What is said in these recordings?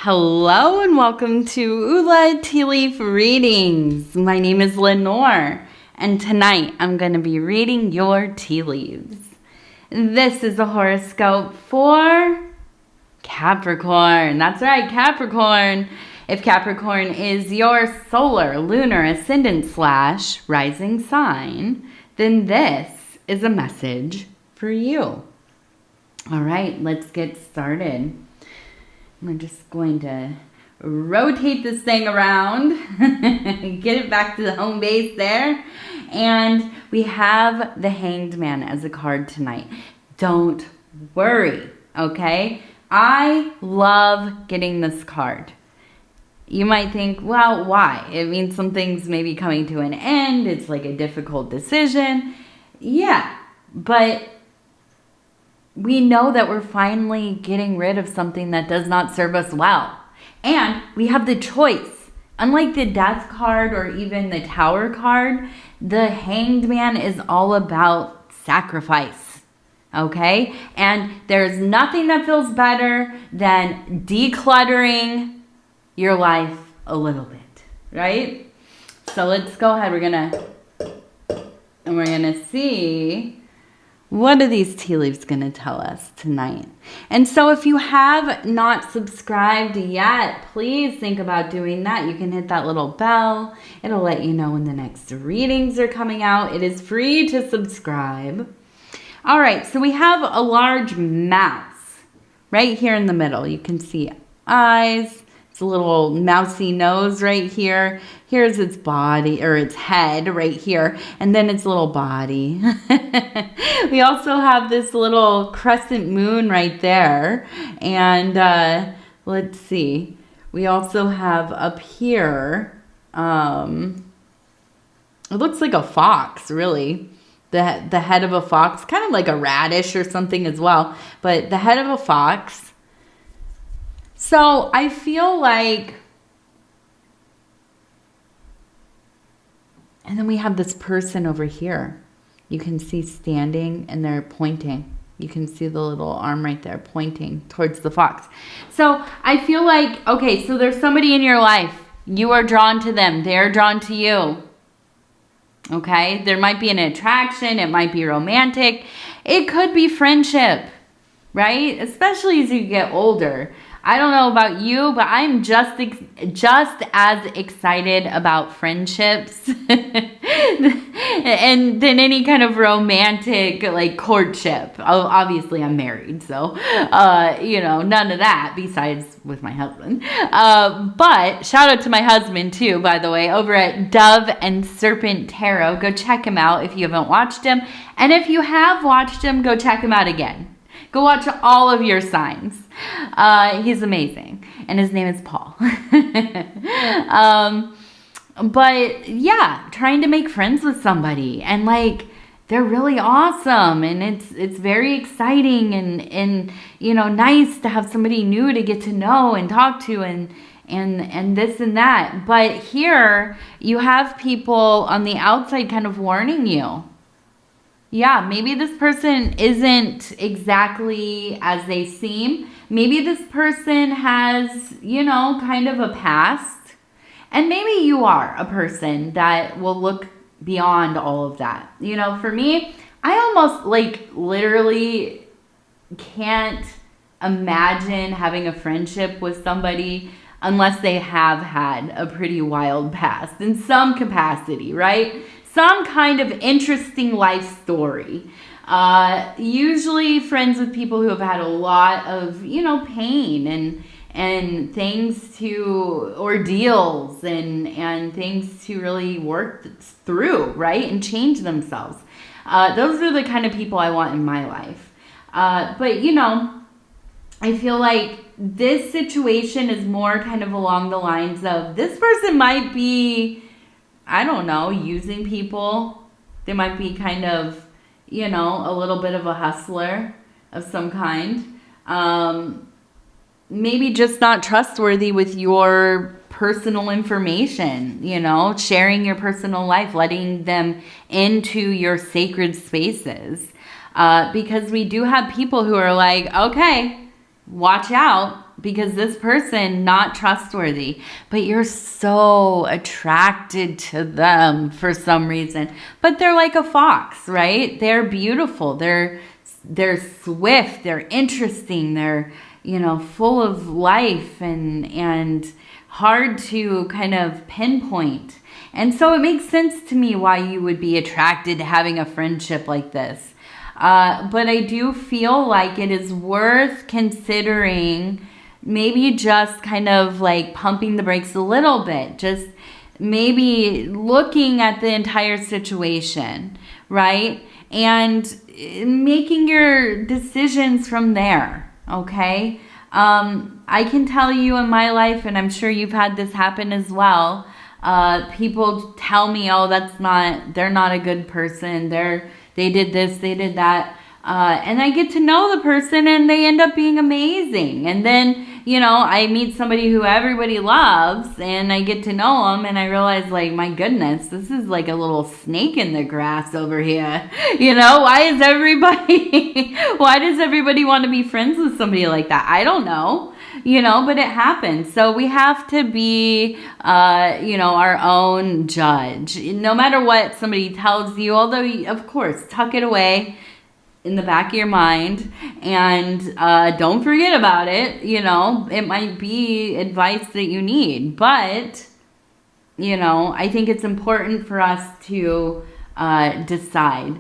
Hello and welcome to Ula Tea Leaf Readings. My name is Lenor, and tonight I'm going to be reading your tea leaves. This is a horoscope for Capricorn. That's right, Capricorn. If Capricorn is your solar, lunar, ascendant / rising sign, then this is a message for you. All right, let's get started. I'm just going to rotate this thing around, get it back to the home base there. And we have the Hanged Man as a card tonight. Don't worry, okay? I love getting this card. You might think, well, why? It means something's maybe coming to an end. It's like a difficult decision. Yeah, but we know that we're finally getting rid of something that does not serve us well. And we have the choice. Unlike the Death card or even the Tower card, the Hanged Man is all about sacrifice. Okay? And there's nothing that feels better than decluttering your life a little bit. Right? So let's go ahead. We're gonna see, what are these tea leaves going to tell us tonight? And so if you have not subscribed yet, please think about doing that. You can hit that little bell. It'll let you know when the next readings are coming out. It is free to subscribe. All right, so we have a large mouse right here in the middle. You can see eyes. It's a little mousy nose right here. Here's its body, or its head right here, and then its little body. We also have this little crescent moon right there. And let's see. We also have up here, it looks like a fox, really. The head of a fox, kind of like a radish or something as well, but the head of a fox. So I feel like, and then we have this person over here. You can see standing and they're pointing. You can see the little arm right there pointing towards the fox. So I feel like, okay, so there's somebody in your life. You are drawn to them. They're drawn to you. Okay? There might be an attraction. It might be romantic. It could be friendship, right? Especially as you get older. I don't know about you, but I'm just as excited about friendships and than any kind of romantic like courtship. Obviously, I'm married, so none of that besides with my husband. But shout out to my husband too, by the way, over at Dove and Serpent Tarot. Go check him out if you haven't watched him, and if you have watched him, go check him out again. Go watch all of your signs. He's amazing. And his name is Paul. But yeah, trying to make friends with somebody. And like, they're really awesome. And it's very exciting and nice to have somebody new to get to know and talk to and this and that. But here, you have people on the outside kind of warning you. Yeah, maybe this person isn't exactly as they seem. Maybe this person has, kind of a past. And maybe you are a person that will look beyond all of that. For me, I almost literally can't imagine having a friendship with somebody unless they have had a pretty wild past in some capacity, right? Some kind of interesting life story. Usually friends with people who have had a lot of, pain and things to, ordeals and things to really work through, right? And change themselves. Those are the kind of people I want in my life. But I feel like this situation is more kind of along the lines of this person might be, I don't know, using people. They might be kind of, a little bit of a hustler of some kind. Maybe just not trustworthy with your personal information, sharing your personal life, letting them into your sacred spaces. Because we do have people who are like, okay, watch out. because this person not trustworthy, but you're so attracted to them for some reason. But they're like a fox, right? They're beautiful. They're swift. They're interesting. They're, full of life and hard to kind of pinpoint. And so it makes sense to me why you would be attracted to having a friendship like this. But I do feel like it is worth considering maybe just kind of like pumping the brakes a little bit. Just maybe looking at the entire situation, right? And making your decisions from there, okay? I can tell you in my life, and I'm sure you've had this happen as well, people tell me, oh, they're not a good person. They did this, they did that. And I get to know the person and they end up being amazing. And then, I meet somebody who everybody loves and I get to know them and I realize, like, my goodness, this is like a little snake in the grass over here. Why does everybody want to be friends with somebody like that? I don't know. But it happens. So we have to be, our own judge. No matter what somebody tells you, although, of course, tuck it away in the back of your mind and don't forget about it. It might be advice that you need. But, I think it's important for us to decide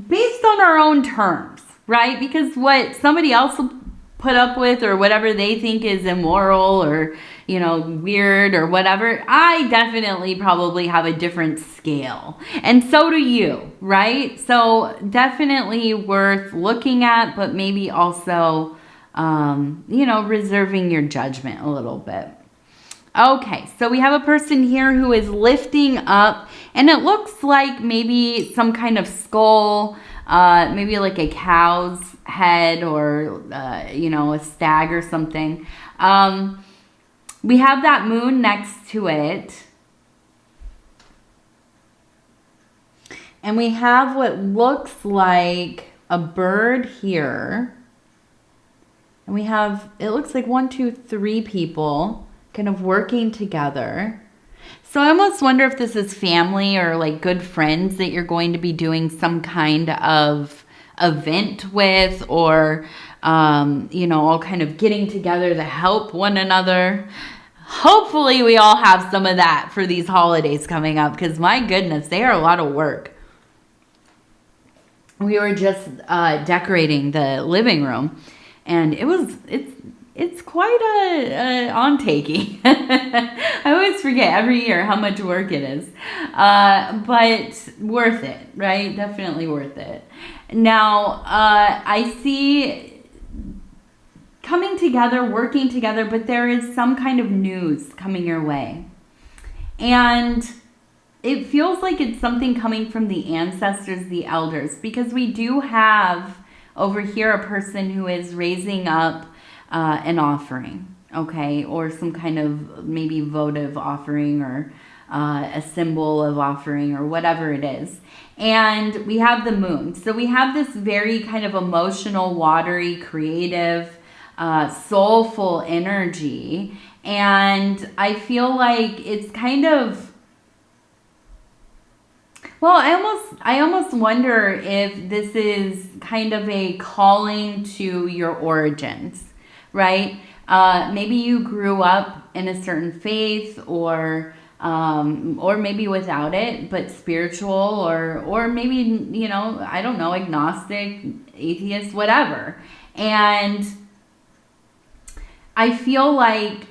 based on our own terms, right? Because what somebody else will put up with or whatever they think is immoral or weird or whatever, I definitely probably have a different scale, and so do you, right? So definitely worth looking at, but maybe also reserving your judgment a little bit. Okay, so we have a person here who is lifting up, and it looks like maybe some kind of skull, maybe like a cow's head or, a stag or something. We have that moon next to it. And we have what looks like a bird here. And we have, it looks like 1, 2, 3 people kind of working together. So I almost wonder if this is family or like good friends that you're going to be doing some kind of event with, or all kind of getting together to help one another. Hopefully we all have some of that for these holidays coming up, because my goodness, they are a lot of work. We were just decorating the living room, and it's quite a on-taking. I always forget every year how much work it is, but worth it, right? Definitely worth it. Now, I see coming together, working together, but there is some kind of news coming your way. And it feels like it's something coming from the ancestors, the elders, because we do have over here a person who is raising up an offering, okay, or some kind of maybe votive offering or a symbol of offering or whatever it is. And we have the moon. So we have this very kind of emotional, watery, creative, soulful energy. And I feel like it's kind of, well, I almost wonder if this is kind of a calling to your origins, right? Maybe you grew up in a certain faith, or maybe without it, but spiritual, or maybe, I don't know, agnostic, atheist, whatever. And I feel like,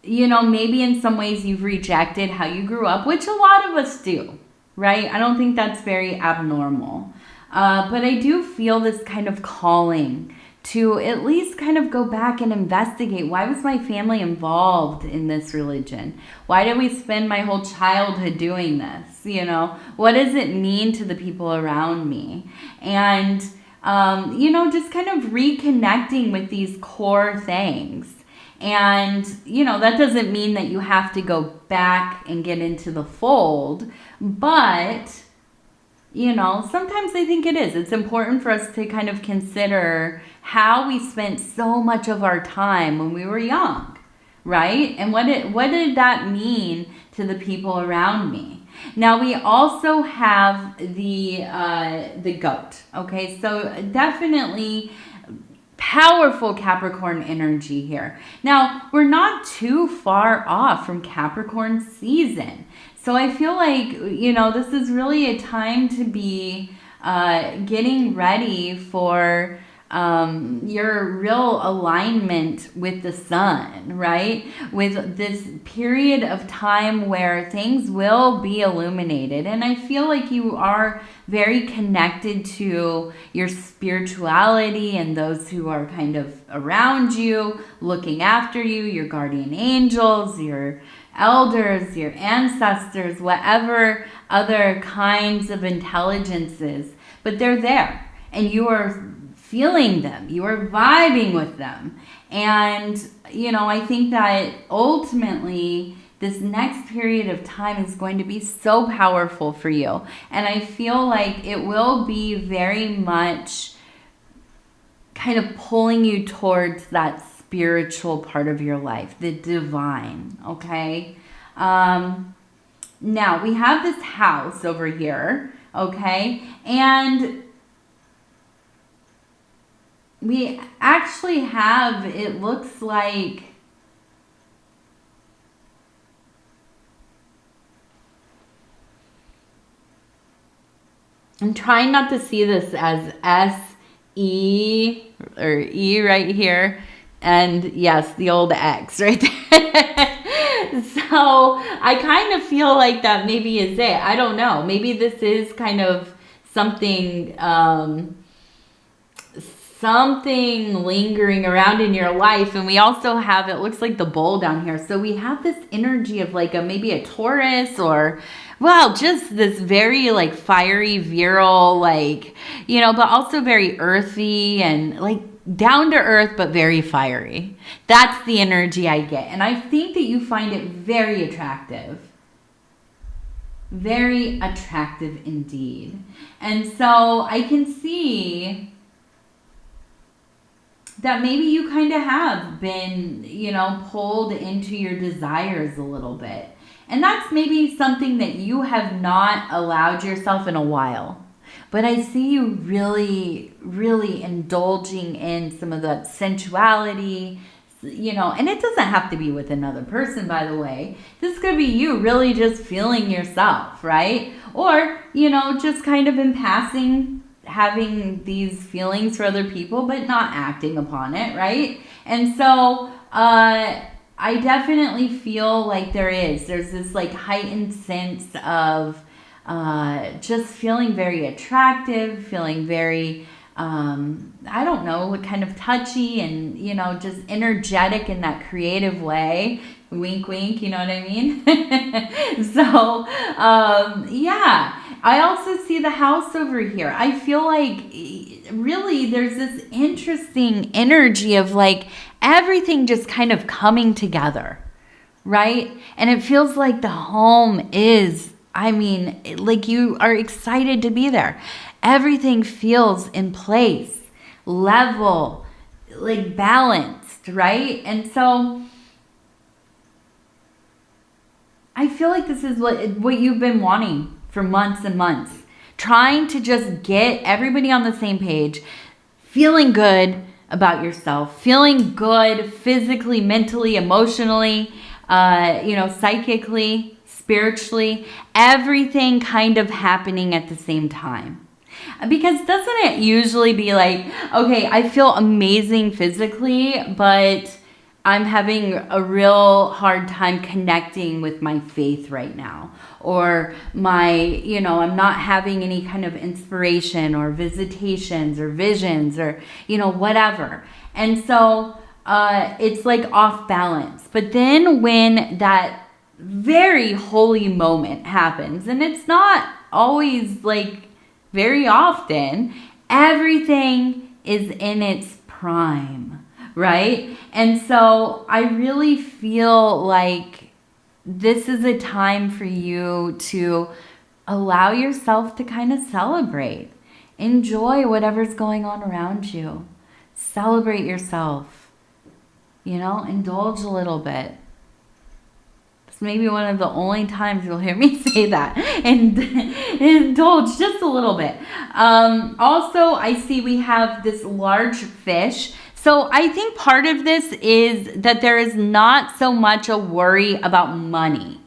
maybe in some ways you've rejected how you grew up, which a lot of us do, right? I don't think that's very abnormal. But I do feel this kind of calling to at least kind of go back and investigate, why was my family involved in this religion? Why did we spend my whole childhood doing this? What does it mean to the people around me? And, just kind of reconnecting with these core things. And, that doesn't mean that you have to go back and get into the fold, but sometimes I think it is. It's important for us to kind of consider how we spent so much of our time when we were young, right? And what did that mean to the people around me? Now we also have the goat. Okay, so definitely powerful Capricorn energy here. Now we're not too far off from Capricorn season, so I feel like, you know, this is really a time to be getting ready for your real alignment with the sun, right? With this period of time where things will be illuminated. And I feel like you are very connected to your spirituality and those who are kind of around you, looking after you, your guardian angels, your elders, your ancestors, whatever other kinds of intelligences. But they're there, and you are feeling them, you are vibing with them. And, you know, I think that ultimately this next period of time is going to be so powerful for you. And I feel like it will be very much kind of pulling you towards that spiritual part of your life, the divine, okay? Now we have this house over here, okay? And we actually have, it looks like, I'm trying not to see this as S-E or E right here. And yes, the old X right there. So I kind of feel like that maybe is it. I don't know. Maybe this is kind of something, something lingering around in your life. And we also have, it looks like the bull down here. So we have this energy of like maybe a Taurus, or, well, just this very like fiery, virile, like, you know, but also very earthy and like down to earth, but very fiery. That's the energy I get. And I think that you find it very attractive. Very attractive indeed. And so I can see that maybe you kind of have been, you know, pulled into your desires a little bit. And that's maybe something that you have not allowed yourself in a while. But I see you really, really indulging in some of that sensuality, you know, and it doesn't have to be with another person, by the way. This could be you really just feeling yourself, right? Or, you know, just kind of in passing, having these feelings for other people, but not acting upon it, right? And so I definitely feel like there's this like heightened sense of just feeling very attractive, feeling very, I don't know, kind of touchy and, you know, just energetic in that creative way. Wink, wink, you know what I mean? So, yeah. I also see the house over here. I feel like really there's this interesting energy of like everything just kind of coming together, right? And it feels like the home is, I mean, like you are excited to be there. Everything feels in place, level, like balanced, right? And so I feel like this is what you've been wanting for months and months, trying to just get everybody on the same page, feeling good about yourself, feeling good physically, mentally, emotionally, you know, psychically, spiritually, everything kind of happening at the same time. Because doesn't it usually be like, okay, I feel amazing physically, but I'm having a real hard time connecting with my faith right now. Or my, you know, I'm not having any kind of inspiration or visitations or visions or, you know, whatever. And so it's like off balance. But then when that very holy moment happens, and it's not always like very often, everything is in its prime. Right? And so I really feel like this is a time for you to allow yourself to kind of celebrate. Enjoy whatever's going on around you. Celebrate yourself. You know, indulge a little bit. It's maybe one of the only times you'll hear me say that. And indulge just a little bit. Also, I see we have this large fish. So I think part of this is that there is not so much a worry about money.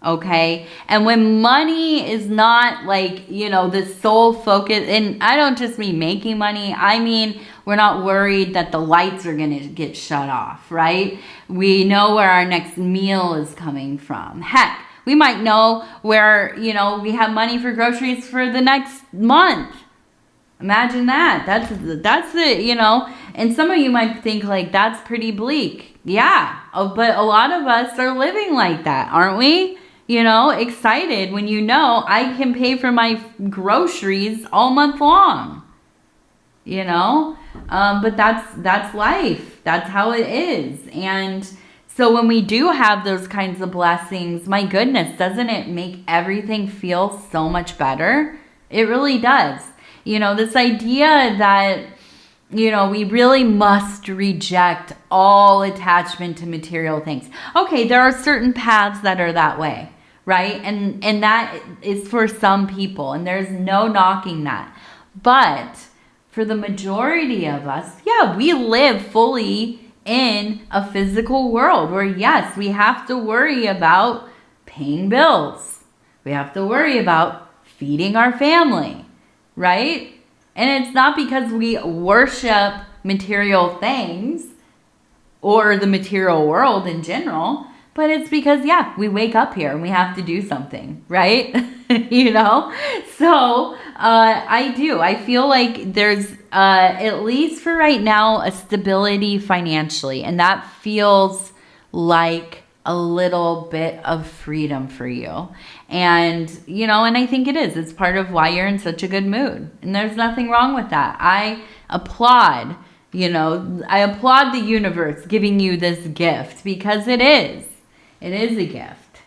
Okay. And when money is not like, you know, the sole focus, and I don't just mean making money. I mean, we're not worried that the lights are going to get shut off, right? We know where our next meal is coming from. Heck, we might know where, you know, we have money for groceries for the next month. Imagine that. That's the, you know, and some of you might think like that's pretty bleak. Yeah. But a lot of us are living like that, aren't we? You know, excited when you know I can pay for my groceries all month long. You know, but that's life. That's how it is. And so when we do have those kinds of blessings, my goodness, doesn't it make everything feel so much better? It really does. You know, this idea that, you know, we really must reject all attachment to material things. Okay, there are certain paths that are that way, right? And that is for some people, and there's no knocking that. But for the majority of us, yeah, we live fully in a physical world where, yes, we have to worry about paying bills. We have to worry about feeding our family, right? And it's not because we worship material things or the material world in general, but it's because, yeah, we wake up here and we have to do something, right? You know? So I feel like there's, at least for right now, a stability financially. And that feels like a little bit of freedom for you. And, you know, and I think it is. It's part of why you're in such a good mood. And there's nothing wrong with that. I applaud, you know, I applaud the universe giving you this gift because it is. It is a gift.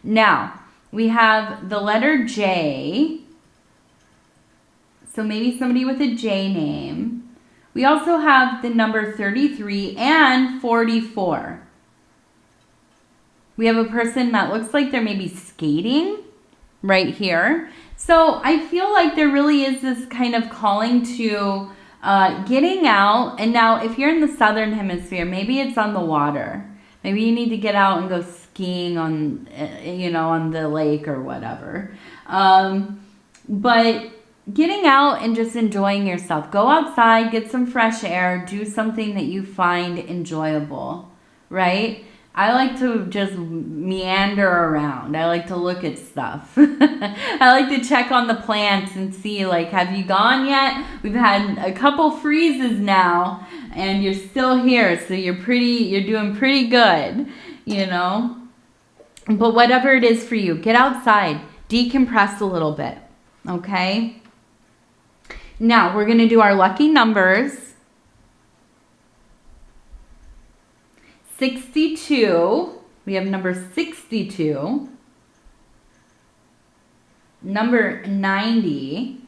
Now, we have the letter J. So maybe somebody with a J name. We also have the number 33 and 44. We have a person that looks like they're maybe skating right here. So I feel like there really is this kind of calling to getting out. And now if you're in the southern hemisphere, maybe it's on the water. Maybe you need to get out and go skiing on, you know, on the lake or whatever. But getting out and just enjoying yourself. Go outside, get some fresh air, do something that you find enjoyable, right? I like to just meander around. I like to look at stuff. I like to check on the plants and see, like, have you gone yet? We've had a couple freezes now, and you're still here, so you're doing pretty good, you know? But whatever it is for you, get outside, decompress a little bit, okay? Now, we're going to do our lucky numbers. 62, we have number 62, number 90,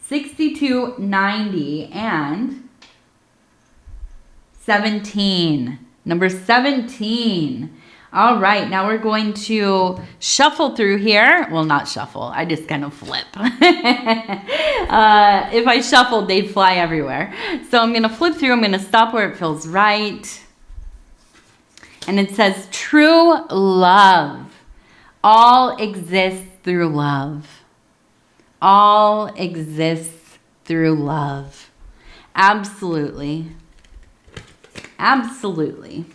62, 90, and 17. Number 17. All right, now we're going to shuffle through here. Well, not shuffle. I just kind of flip. If I shuffled, they'd fly everywhere. So I'm going to flip through. I'm going to stop where it feels right. And it says, true love. All exists through love. All exists through love. Absolutely. Absolutely.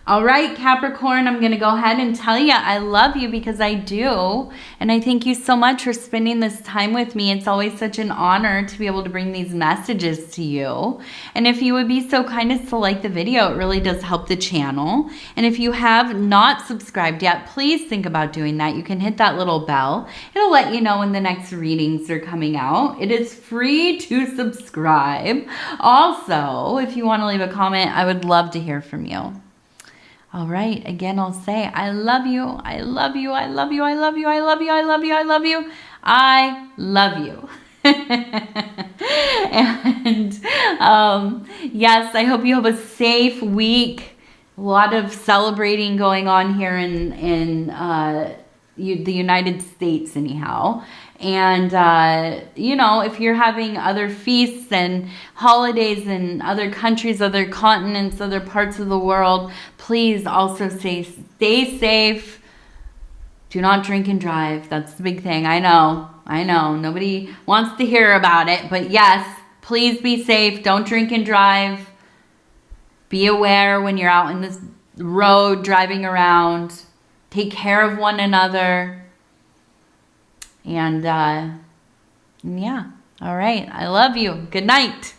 All right, Capricorn, I'm going to go ahead and tell you I love you because I do. And I thank you so much for spending this time with me. It's always such an honor to be able to bring these messages to you. And if you would be so kind as to like the video, it really does help the channel. And if you have not subscribed yet, please think about doing that. You can hit that little bell. It'll let you know when the next readings are coming out. It is free to subscribe. Also, if you want to leave a comment, I would love to hear from you. All right, again, I'll say, I love you, I love you, I love you, I love you, I love you, I love you, I love you, I love you. And yes, I hope you have a safe week. A lot of celebrating going on here in the United States, anyhow. And you know, if you're having other feasts and holidays in other countries, other continents, other parts of the world, please also stay safe. Do not drink and drive. That's the big thing. I know. Nobody wants to hear about it. But yes, please be safe. Don't drink and drive. Be aware when you're out in this road driving around. Take care of one another. And yeah. All right. I love you. Good night.